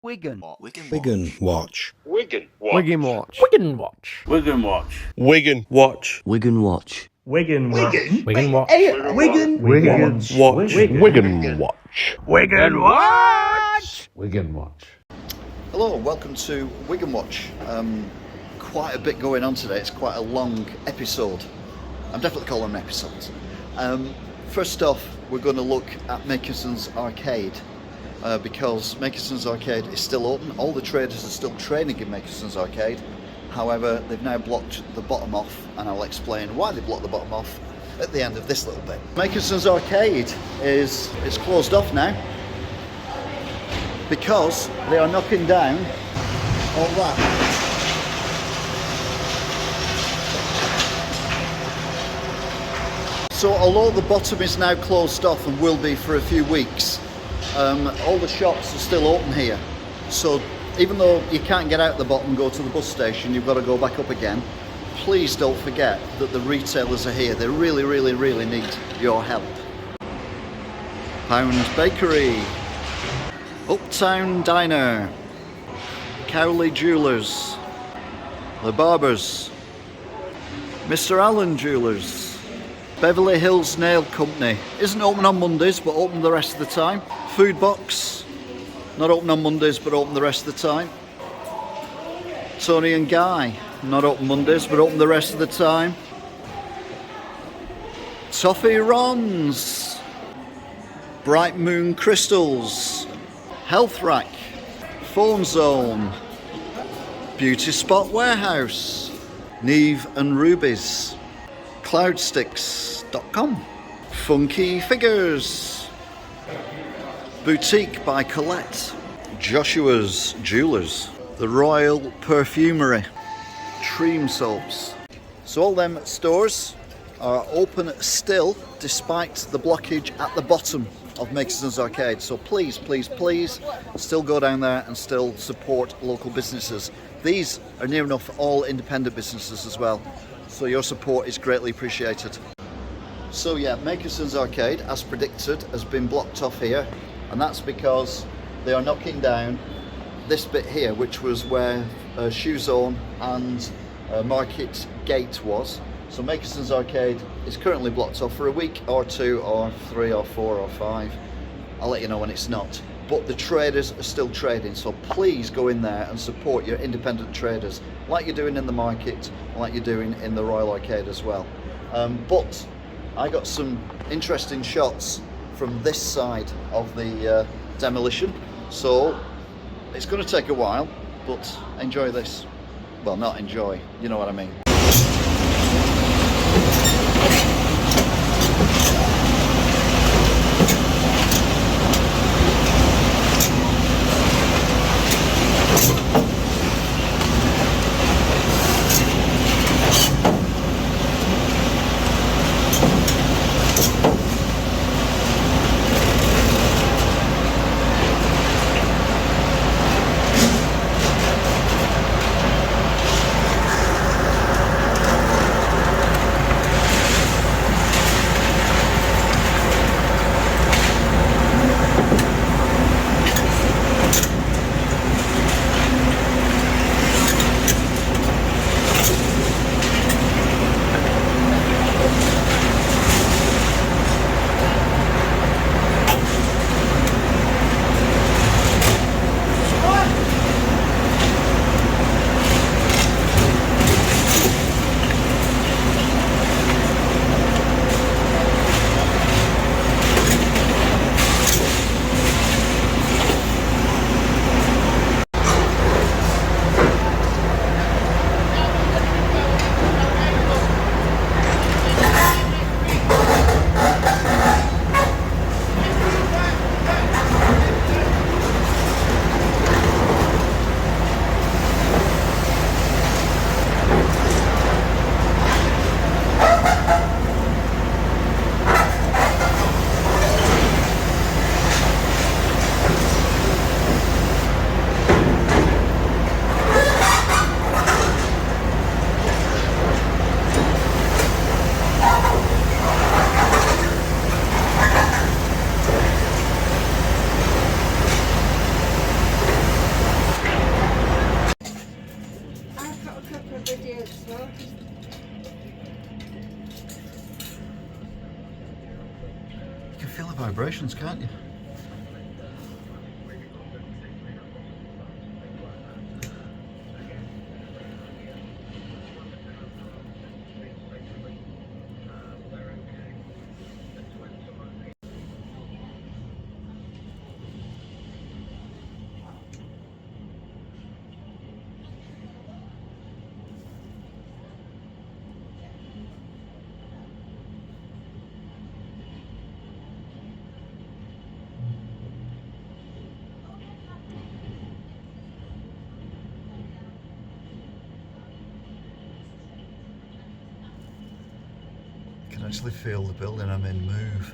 Wigan. Wigan Watch. Wigan Watch. Wigan Watch. Wigan Watch. Wigan Watch. Wigan Watch. Wigan Watch. Wigan Watch. Wigan Watch. Wigan. Wigan Watch. Wigan Watch. Wigan Watch. Wigan Watch. Hello and welcome to Wigan Watch. Quite a bit going on today. It's quite a long episode. I'm definitely calling them episodes. First off, we're going to look at Makinsons Arcade because Makinsons Arcade is still open. All the traders are still trading in Makinsons Arcade. However, they've now blocked the bottom off, and I'll explain why they blocked the bottom off at the end of this little bit. Makinsons Arcade is closed off now because they are knocking down all that. So although the bottom is now closed off and will be for a few weeks, all the shops are still open here. So even though you can't get out the bottom and go to the bus station, you've got to go back up again. Please don't forget that the retailers are here. They really, really, really need your help. Pound Bakery, Uptown Diner, Cowley Jewellers, The Barbers, Mr. Allen Jewellers, Beverly Hills Nail Company, isn't open on Mondays but open the rest of the time. Food Box, not open on Mondays but open the rest of the time. Tony and Guy, not open Mondays but open the rest of the time. Toffee Ron's, Bright Moon Crystals, Health Rack, Phone Zone, Beauty Spot Warehouse, Neve and Rubies, Cloudsticks.com, Funky Figures, Boutique by Colette, Joshua's Jewelers, The Royal Perfumery, Treem Soaps. So all them stores are open still despite the blockage at the bottom of Makinsons Arcade. So please, please, please still go down there and still support local businesses. These are near enough all independent businesses as well. So your support is greatly appreciated. So yeah, Makinsons Arcade, as predicted, has been blocked off here, and that's because they are knocking down this bit here, which was where Shoe Zone and Market Gate was. So Makinsons Arcade is currently blocked off for a week or two or 3 or 4 or 5. I'll let you know when it's not. But the traders are still trading, so please go in there and support your independent traders, like you're doing in the market, like you're doing in the Royal Arcade as well. But I got some interesting shots from this side of the Demolition, so it's going to take a while, but enjoy this. Well, not enjoy, you know what I mean. vibrations, can't you? I can actually feel the building I'm in move.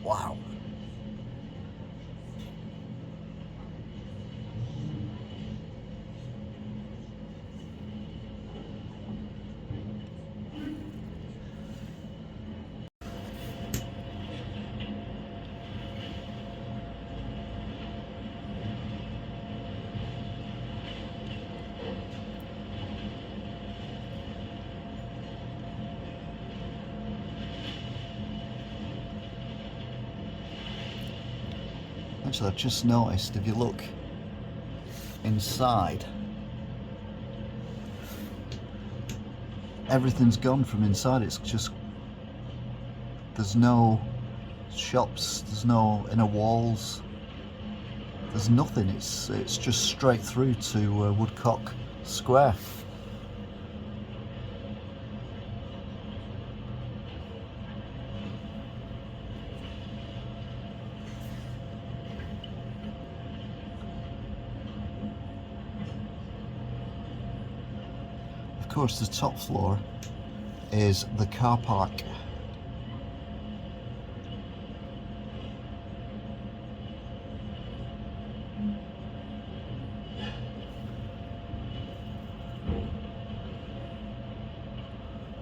Wow. Actually, I've just noticed, if you look inside, everything's gone from inside. It's just, there's no shops, there's no inner walls, there's nothing. It's just straight through to Woodcock Square. Of course, the top floor is the car park.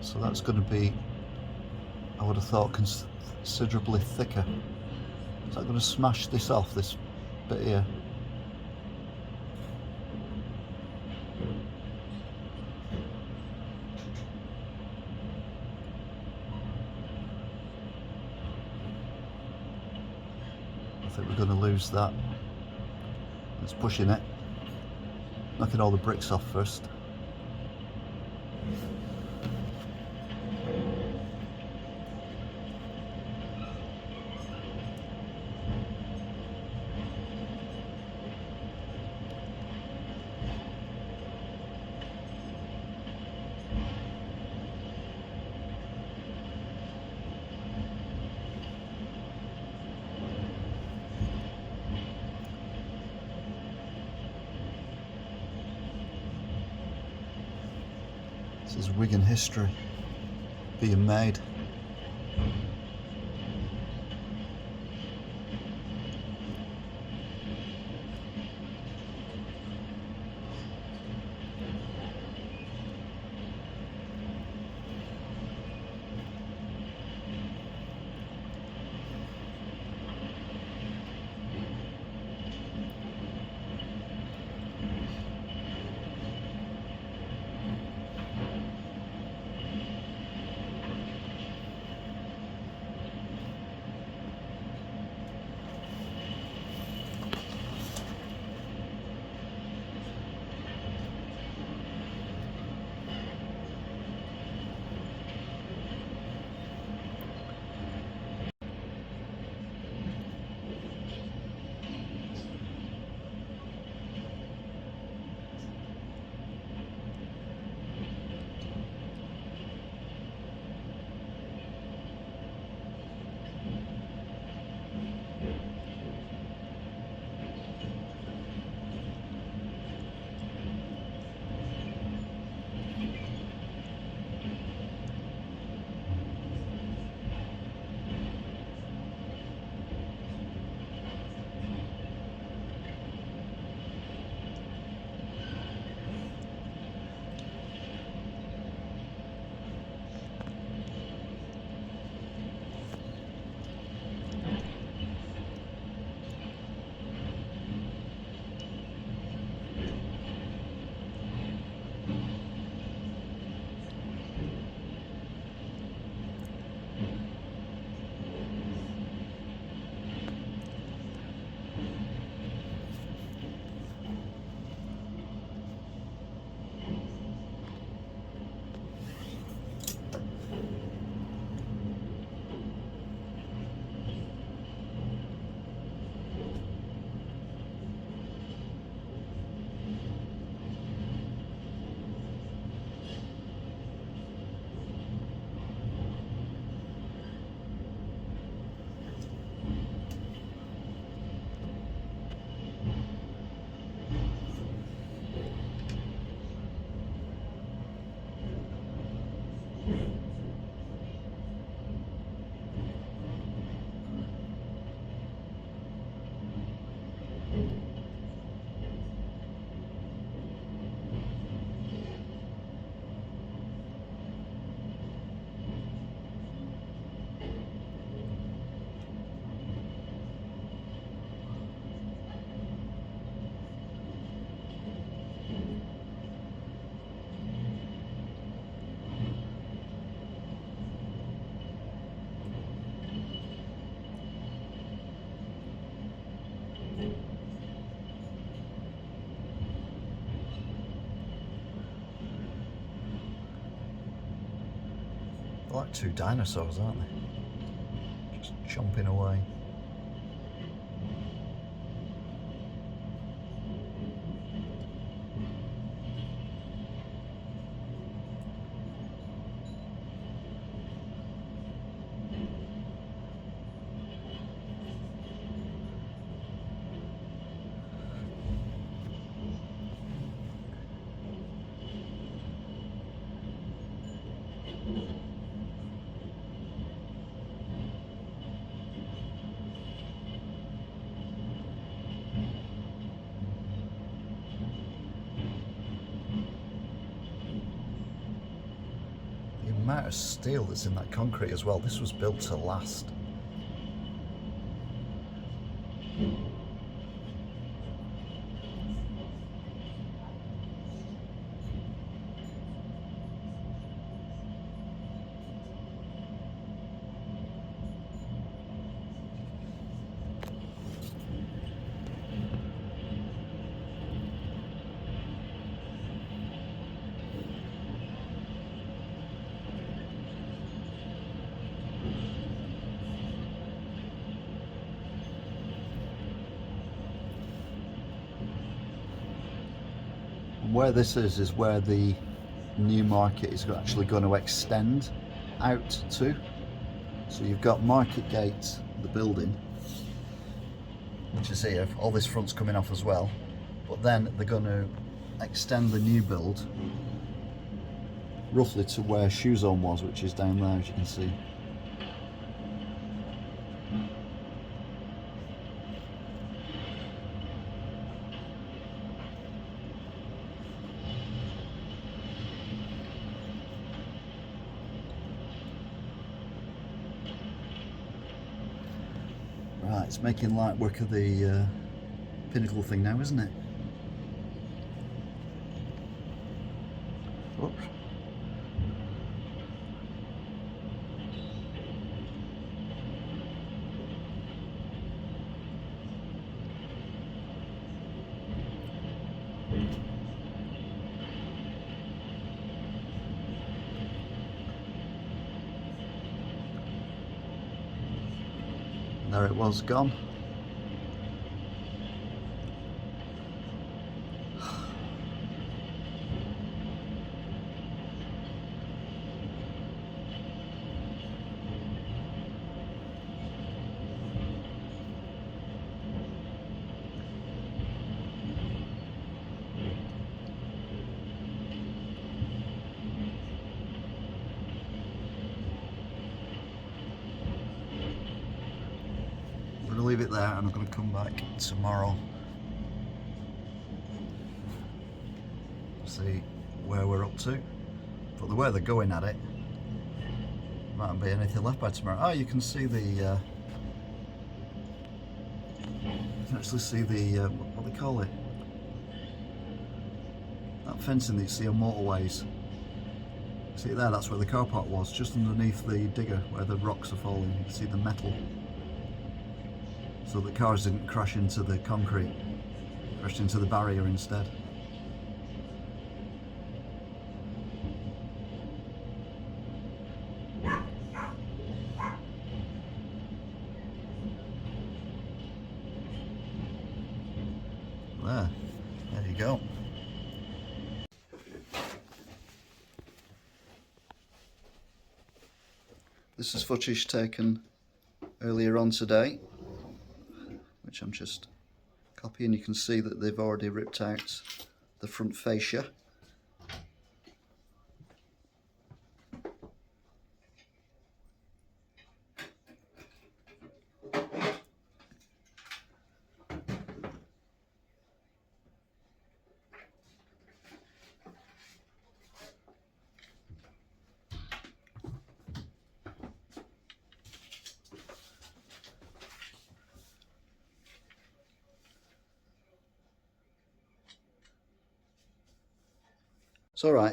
So that's going to be, I would have thought, considerably thicker. Is that going to smash this off, this bit here? I think we're going to lose that. It's pushing it. Knocking all the bricks off first. This is Wigan history being made. like two dinosaurs, aren't they? Just chomping away. The amount of steel that's in that concrete as well, this was built to last. Where this is where the new market is actually going to extend out to. So you've got Market Gate, the building, which is here. All this front's coming off as well. But then they're going to extend the new build roughly to where Shoe Zone was, which is down there, as you can see. Right, it's making light work of the pinnacle thing now, isn't it? Oops. There it was, gone. I'm going to leave it there and I'm going to come back tomorrow, see where we're up to. But the way they're going at it, mightn't be anything left by tomorrow. Oh, you can see the you can actually see the what they call it, that fencing that you see on motorways. See it there? That's where the car park was, just underneath the digger where the rocks are falling. You can see the metal, so the cars didn't crash into the concrete, crashed into the barrier instead. There you go. This is footage taken earlier on today, which I'm just copying. You can see that they've already ripped out the front fascia.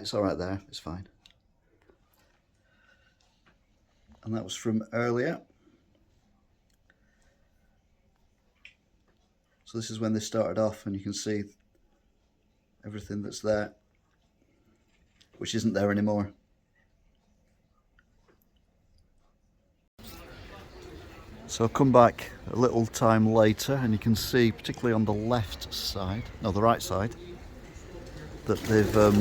It's all right there, it's fine. And that was from earlier. So this is when they started off, and you can see everything that's there, which isn't there anymore. So I'll come back a little time later and you can see, particularly on the left side, no, the right side, that they've, that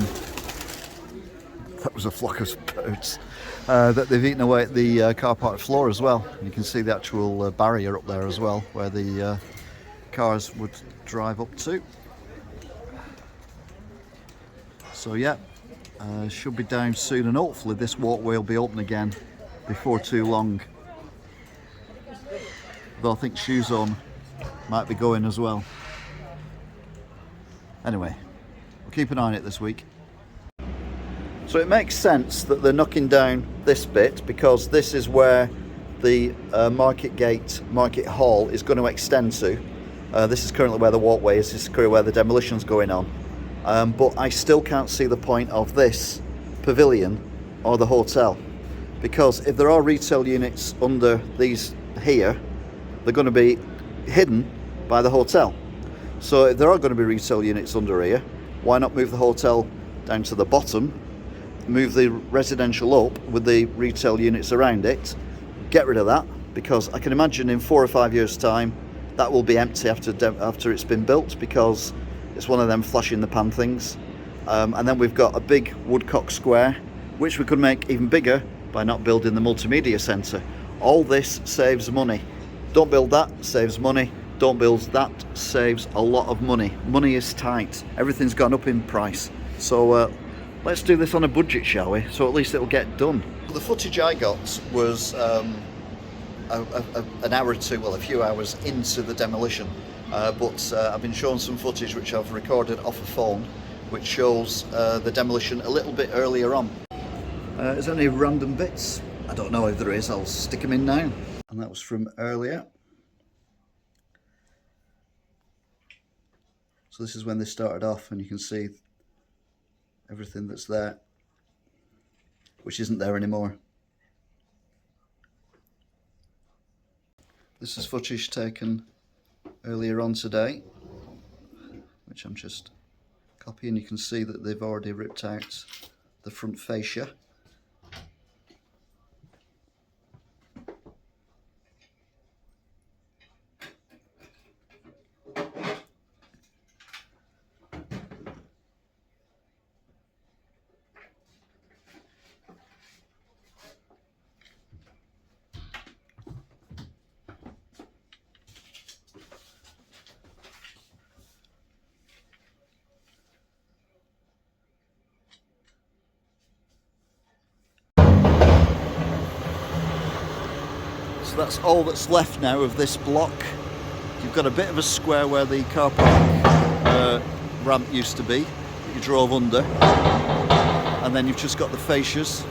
was a flock of birds, that they've eaten away at the car park floor as well. And you can see the actual barrier up there as well, where the cars would drive up to. So yeah, should be down soon, and hopefully this walkway will be open again before too long. Though I think Shoes On might be going as well. Anyway, we'll keep an eye on it this week. So it makes sense that they're knocking down this bit, because this is where the Market Hall is going to extend to. This is currently where the walkway is, this is currently where the demolition's going on. But I still can't see the point of this pavilion or the hotel, because if there are retail units under these here, they're going to be hidden by the hotel. So if there are going to be retail units under here, why not move the hotel down to the bottom, move the residential up with the retail units around it, get rid of that, because I can imagine in 4 or 5 years time that will be empty after it's been built, because it's one of them flash in the pan things. And then we've got a big Woodcock Square, which we could make even bigger by not building the multimedia centre. All this saves money. Don't build that, saves money. Don't build that, saves a lot of money. Money is tight. Everything's gone up in price. So let's do this on a budget, shall we? So at least it'll get done. The footage I got was an hour or two, well, a few hours into the demolition. But I've been shown some footage which I've recorded off a phone, which shows the demolition a little bit earlier on. Is there any random bits? I don't know if there is, I'll stick them in now. And that was from earlier. So this is when they started off, and you can see everything that's there, which isn't there anymore. This is footage taken earlier on today, which I'm just copying. You can see that they've already ripped out the front fascia. So that's all that's left now of this block. You've got a bit of a square where the car park ramp used to be, that you drove under, and then you've just got the fascias,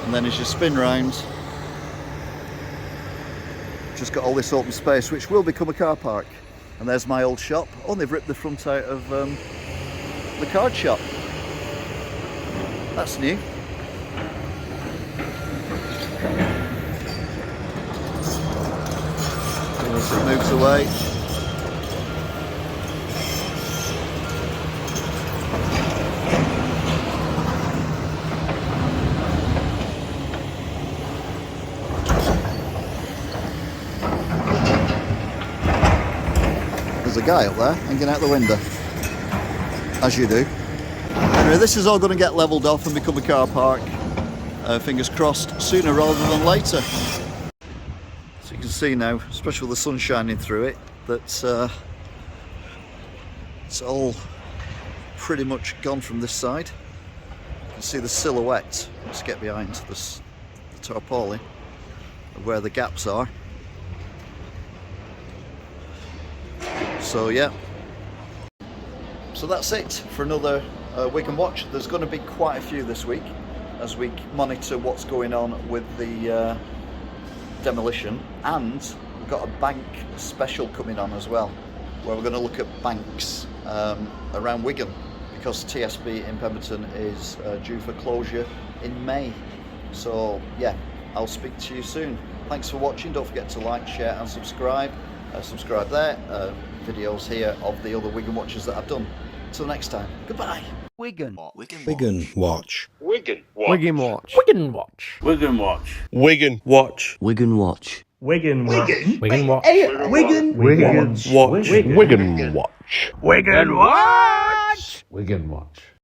and then as you spin round, just got all this open space which will become a car park. And there's my old shop. Oh, they've ripped the front out of the card shop. That's new. As it moves away. There's a guy up there hanging out the window, as you do. Anyway, this is all going to get levelled off and become a car park. Fingers crossed, sooner rather than later. So you can see now, especially with the sun shining through it, that it's all pretty much gone from this side. You can see the silhouette. Let's get behind this, the tarpaulin of where the gaps are. So yeah, so that's it for another Wigan Watch. There's going to be quite a few this week as we monitor what's going on with the demolition, and we've got a bank special coming on as well, where we're going to look at banks around Wigan, because TSB in Pemberton is due for closure in May. So yeah, I'll speak to you soon. Thanks for watching. Don't forget to like, share and subscribe. Subscribe there. Videos here of the other Wigan Watches that I've done. Till next time, goodbye. Wigan. Wigan Watch. Wigan Watch. Wigan Watch. Wigan Watch. Wigan Watch. Wigan Watch. Wigan Watch. Wigan Watch. Wigan Watch. Wigan. Wigan Watch. Wigan Watch. Wigan Watch. Wigan Watch.